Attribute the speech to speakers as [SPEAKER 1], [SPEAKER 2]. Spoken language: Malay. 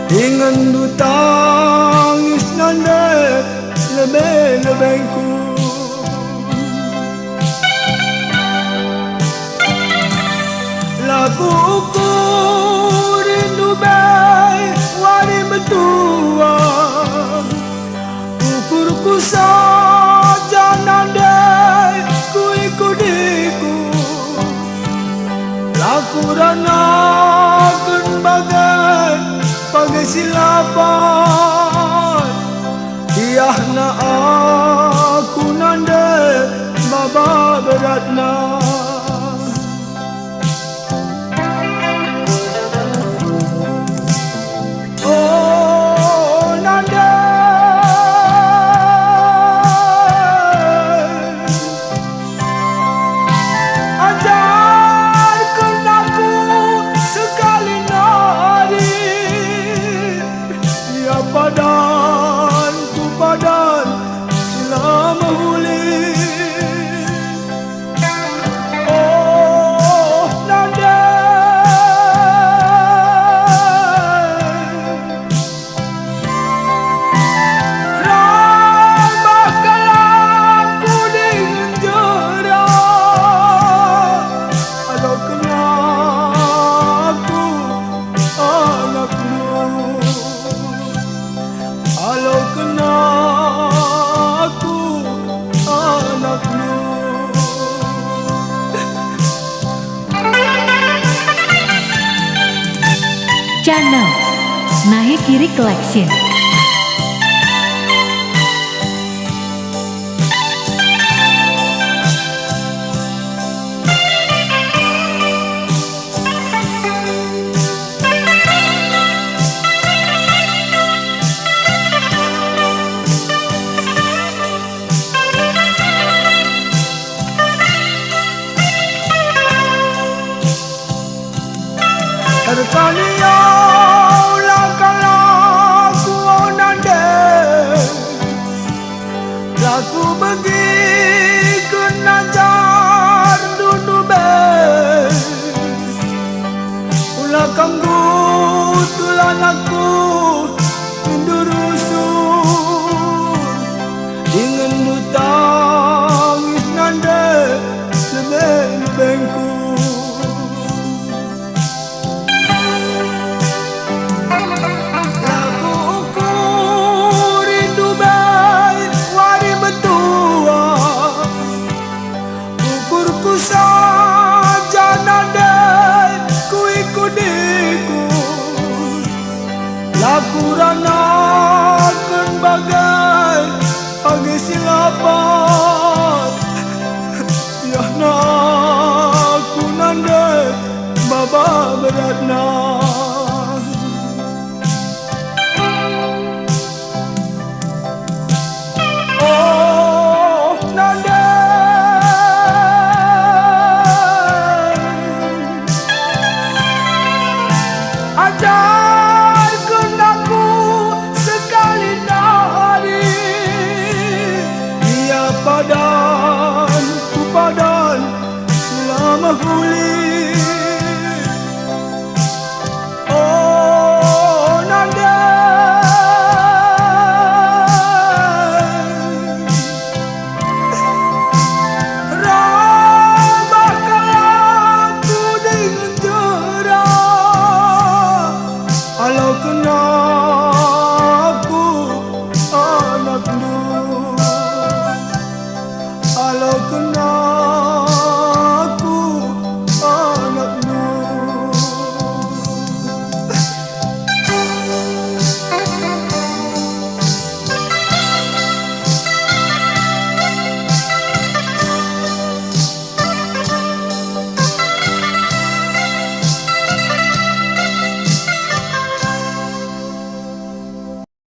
[SPEAKER 1] dengan tangis nanda lebih-lebihku. Lagu ku rindu baik wari betua, ukurku saja nanda ku ikudiku. Laku ranakan bagai silapan, tiahna aku nanda baba beratna. Oh nanda, ajarkan aku sekali nari, ya padan ku padan selama huli. Oh nanda, rambahkan aku dengan jerah, alau kena aku anakmu, alau kena aku anakmu.
[SPEAKER 2] Channel Nahe Kiri Collection.
[SPEAKER 1] Tertania langkah-langku oh nanda, laku pergi ke najar dudube, ulah kanggu tulan aku indurusun dengan tangis nanda lebih-lebihku. Saja nanda ku ikudiku, laku ranakan bagai silapan, tiahna aku nanda baba beratna. Oh nanda, ajar